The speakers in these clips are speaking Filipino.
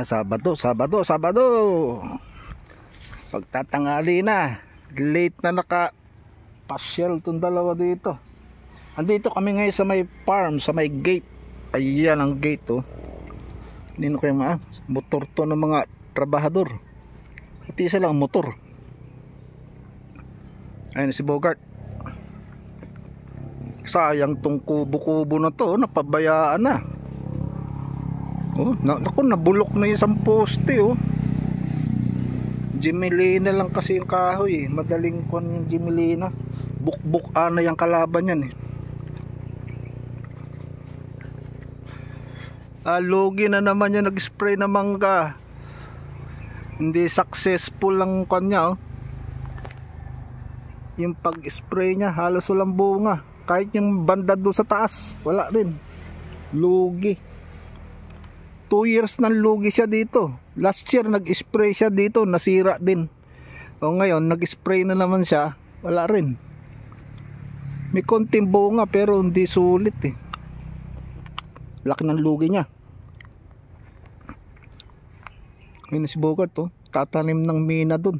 Sabado, Sabado, Sabado. Pagtatangali na. Late na naka-pasyal tong dalawa dito. Andito kami ngayon sa may farm, sa may gate. Ayan ang gate oh. Nino kayo motor to ng mga trabahador. At isa lang motor. Ayun si Bogart. Sayang tong kubo-kubo na to, napabayaan na. Oh, naku, nabulok na yung isang poste oh. Jimelina lang kasi yung kahoy eh. Madaling kon yung Jimelina. Bukbuk na yung kalaban yan eh. Lugi na naman yung nag-spray na mangga. Hindi successful lang kanya oh. Yung pag-spray niya halos walang bunga. Kahit yung banda doon sa taas wala rin. Lugi. 2 years nang lugi siya dito. Last year nag-spray siya dito, nasira din. O ngayon nag-spray na naman siya, wala rin. May konting bunga pero hindi sulit eh. Laki ng lugi niya. Ayun si Bogart oh, tatanim ng mina dun.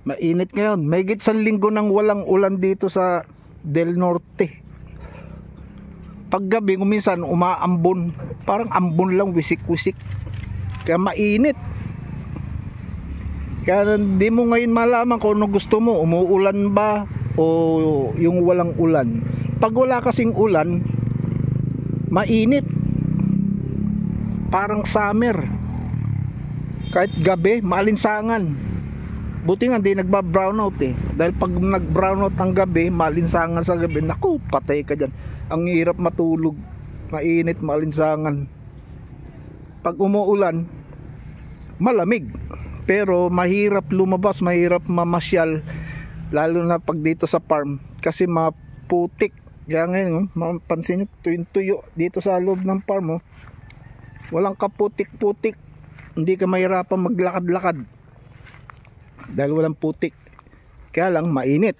Mainit ngayon. May higit 1 linggo nang walang ulan dito sa Del Norte. Paggabi kuminsan umaambon. Parang ambon lang, wisik-wisik. Kaya mainit. Kaya hindi mo ngayon malaman kung ano gusto mo. Umuulan ba o yung walang ulan. Pag wala kasing ulan, mainit. Parang summer. Kahit gabi, maalinsangan. Buti nga hindi nagba-brownout eh. Dahil pag nag-brownout ang gabi, maalinsangan sa gabi. Naku, patay ka dyan. Ang hirap matulog. Mainit, maalinsangan. Pag umuulan, malamig. Pero mahirap lumabas, mahirap mamasyal. Lalo na pag dito sa farm. Kasi maputik. Kaya ngayon, mapansin nyo, tuyo dito sa loob ng farm. Oh. Walang kaputik-putik. Hindi ka mahirapan maglakad-lakad. Dahil walang putik. Kaya lang mainit.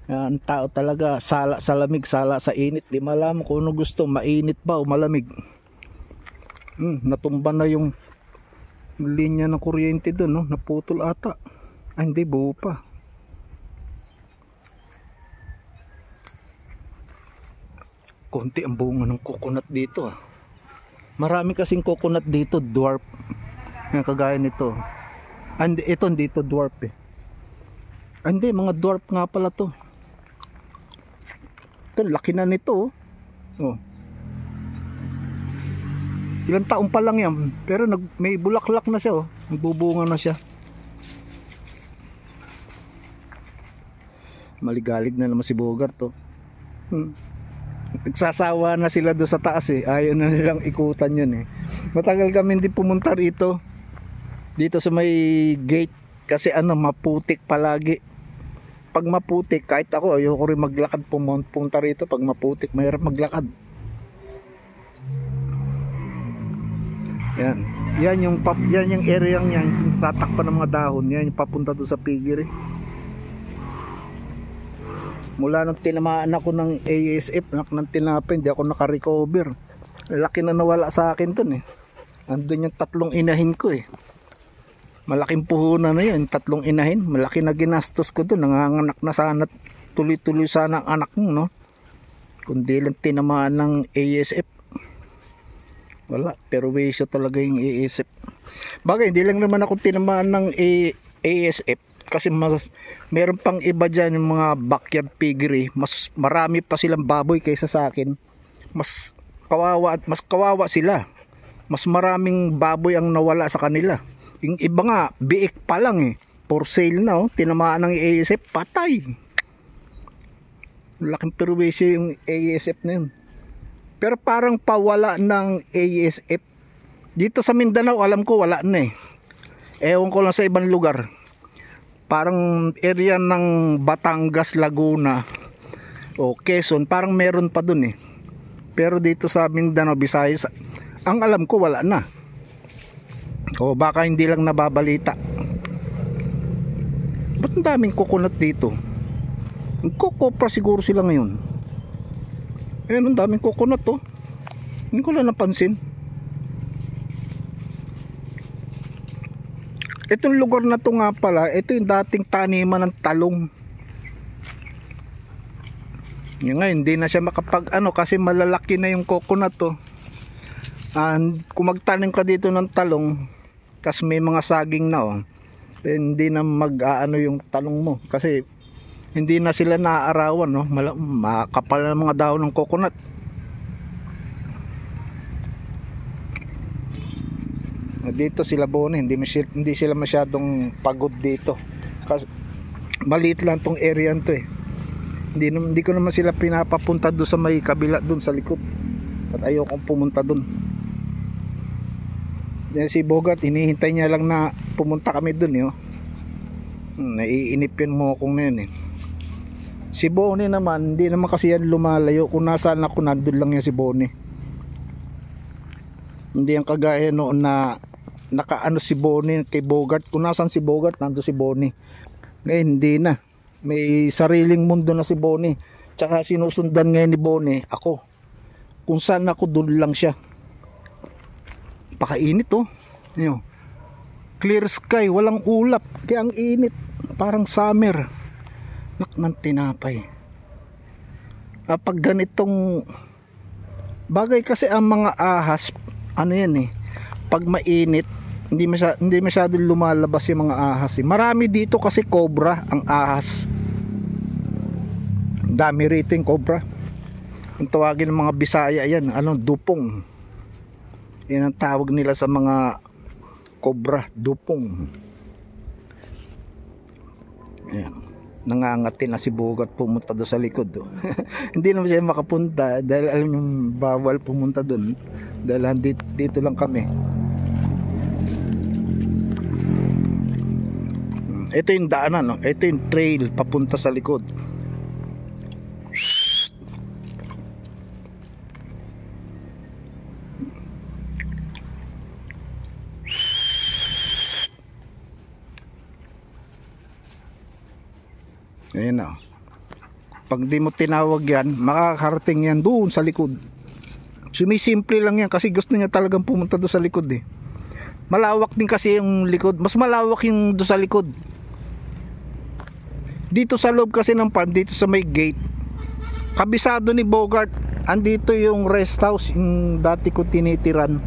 Ang tao talaga sala sa lamig, sala sa init. Di malaman kung ano gusto, mainit ba o malamig. Natumba na yung linya ng kuryente doon no? Naputol ata. Ay hindi, buo pa. Konti ang bunga ng coconut dito ah. Marami kasing coconut dito, dwarf. Yung kagaya nito. And ito dito dwarf eh. Hindi, mga dwarf nga pala to. Ito, laki na nito oh. Ilang taon pa lang yan. Pero may bulaklak na siya oh. Nagbubunga na siya. Maligalig na naman si Bogart oh. Nagsasawa na sila doon sa taas eh. Ayaw na nilang ikutan yun eh. Matagal kami hindi pumunta rito. Dito sa may gate. Kasi maputik palagi. Pag maputik, kahit ako ayoko rin maglakad pumunta rito. Pag maputik, mahirap maglakad. Yan. Yan yung area yan. Tatakpan ng mga dahon. Yan yung papunta doon sa piggery. Mula nung tinamaan ako ng ASF, nang tinapin, hindi ako nakarecover. Laki na nawala sa akin dun eh. Andun yung 3 inahin ko eh. Malaking puhunan na yun, 3 inahin. Malaki na ginastos ko dun. Nanganganak na sana, tuloy-tuloy sana ang anak mo no. Kundi lang tinamaan ng ASF. Wala, pero wisyo talaga yung ASF. Bagay, hindi lang naman ako tinamaan ng ASF. Kasi meron pang iba dyan yung mga backyard piggery. Mas marami pa silang baboy kaysa sa akin. Mas kawawa sila. Mas maraming baboy ang nawala sa kanila. Yung iba nga, biik pa lang eh. For sale na oh. Tinamaan ng ASF, patay. Laking perwisyo yung ASF na yun. Pero parang pawala ng ASF. Dito sa Mindanao, alam ko wala na eh. Ewan ko lang sa ibang lugar. Parang area ng Batangas, Laguna o Quezon, parang meron pa dun eh. Pero dito sa Mindanao, Visayas, ang alam ko wala na. O baka hindi lang nababalita. Ba't ang daming coconut dito? Kokopra siguro sila ngayon. Ayun, ang daming coconut oh. Hindi ko lang napansin. Itong lugar na to nga pala, ito yung dating taniman ng talong. Yung nga, hindi na siya makapag kasi malalaki na yung coconut to. And kung magtanim ka dito ng talong, tas may mga saging na hindi na yung talong mo. Kasi hindi na sila naaarawan, makapal na mga dahon ng coconut. Dito sila Bone, hindi sila masyadong pagod dito. Kasi maliit lang tong area to eh. Hindi ko naman sila pinapapunta doon sa may kabila doon sa likod. At ayokong pumunta doon. Yan si Bogart, hinihintay niya lang na pumunta kami doon naiinip yun mo kung na yun eh. Si Bone naman, hindi naman kasi yan lumalayo. Kung nasaan ako, nandun lang yan si Bone. Hindi yan kagaya noon na nakaano si Bone kay Bogart. Kung nasaan si Bogart, nandun si Bone. Ngayon hindi na. May sariling mundo na si Bone. Tsaka sinusundan ngayon ni Bone ako. Kung saan ako, doon lang siya. Pakainit clear sky, walang ulap, kaya ang init, parang summer. Ng tinapay. Pag ganitong bagay kasi ang mga ahas, pag mainit, hindi masyadong lumalabas yung mga ahas Marami dito kasi cobra ang ahas. Dami rito yung cobra. Ang tawagin ng mga Bisaya yan, dupong. Yan ang tawag nila sa mga cobra, dupong. Ayan. Nangangati na si Bogart pumunta doon sa likod Hindi naman siya makapunta dahil alam yung bawal pumunta doon dahil dito lang kami. Ito yung daanan ito yung trail papunta sa likod. Ayan na. Pag di mo tinawag yan, makakarating yan doon sa likod. Sumisimple lang yan kasi gusto niya talagang pumunta doon sa likod eh. Malawak din kasi yung likod. Mas malawak yung doon sa likod. Dito sa loob kasi ng farm, dito sa may gate, kabisado ni Bogart. Andito yung rest house, yung dati ko tinitiran.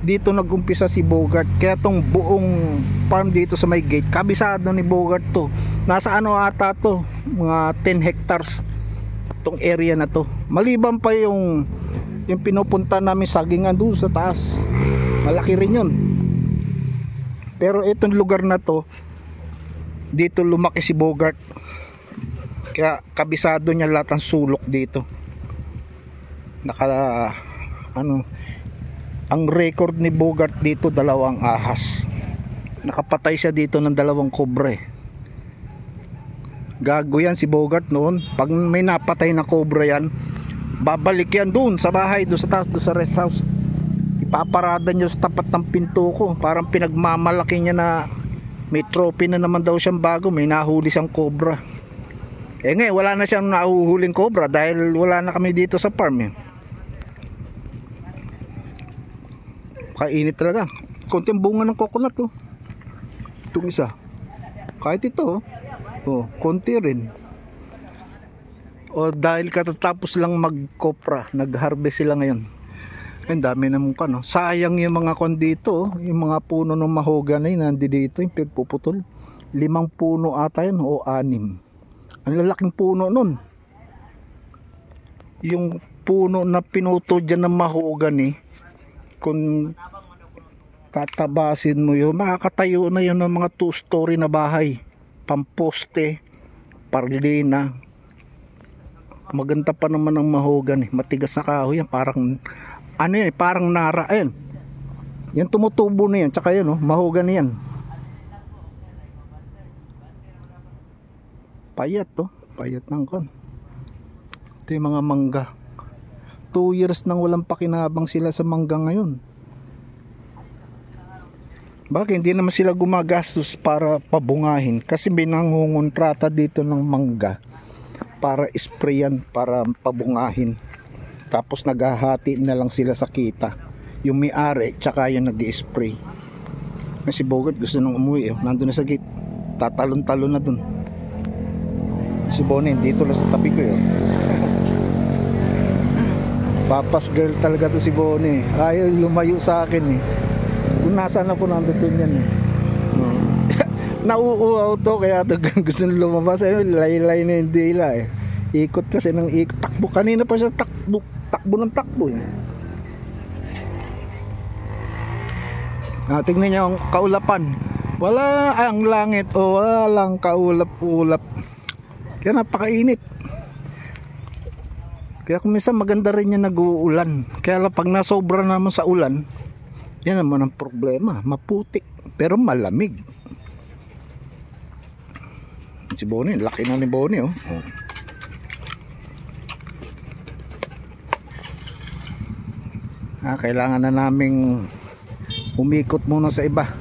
Dito nag-umpisa si Bogart. Kaya tong buong farm dito sa may gate, kabisado ni Bogart to. Nasa ata to, mga 10 hectares tong area na to. Maliban pa yung pinupunta namin sagingan doon sa taas. Malaki rin yun. Pero itong lugar na to, dito lumaki si Bogart. Kaya kabisado niya lahat ng sulok dito. Ang record ni Bogart dito, 2 ahas. Nakapatay siya dito ng 2 cobra Gago yan si Bogart noon. Pag may napatay na cobra yan, babalik yan doon sa bahay, doon sa taas, doon sa rest house. Ipaparada niya sa tapat ng pinto ko. Parang pinagmamalaki niya na may trophy na naman daw siyang bago, may nahuli siyang cobra. Ngayon wala na siyang nahuhuling cobra dahil wala na kami dito sa farm Kainit talaga. Konting bunga ng coconut Itong isa. Kahit ito konti rin. Dahil katatapos lang mag-copra, nag-harvest sila ngayon. Ang dami naman sayang yung mga dito, yung mga puno ng mahogany nandito yung pagpuputol. 5 puno ata yun o 6. Ang lalaking puno nun. Yung puno na pinuto dyan ng mahogany, kung tatabasin mo yun, makakatayo na yun ng mga 2-story na bahay. Pamposte, parlina. Maganda pa naman ang mahogany. Matigas na kahoy yan, parang parang nara. Ayan. Yan tumutubo na yan, tsaka yan mahogany yan. Payat payat ng ito yung mga mangga. 2 years nang walang pakinabang sila sa mangga ngayon. Bakit hindi naman sila gumagastos para pabungahin? Kasi may nangungontrata dito ng mangga para sprayan, para pabungahin. Tapos naghahati na lang sila sa kita. Yung may-ari tsaka yung nag-i-spray. Si Bogot gusto nang umuwi, nandun na sa gate. Tatalon-talon na dun. Si Bonnie dito lang sa tabi ko yun. Papas girl talaga to si Bonnie. Ayaw lumayo sa akin eh. Kung nasaan ako nandun yan eh. Nauuaw to kaya to gusto nang lumabas. Laylay na yung dila eh. Ikot kasi ng ikot. Takbo kanina pa siya takbo ng takbo eh. Tingnan niyo ang kaulapan. Wala ang langit o walang kaulap-ulap. Kaya napakainit. Kaya kung minsan maganda rin yung nag-uulan. Kaya lang pag nasobra naman sa ulan, yan naman ang problema. Maputik pero malamig. Si Bonnie, laki na ni Bonnie oh. Kailangan na naming umikot muna sa iba.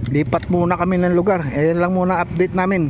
Lipat muna kami ng lugar. Ayan lang muna update namin.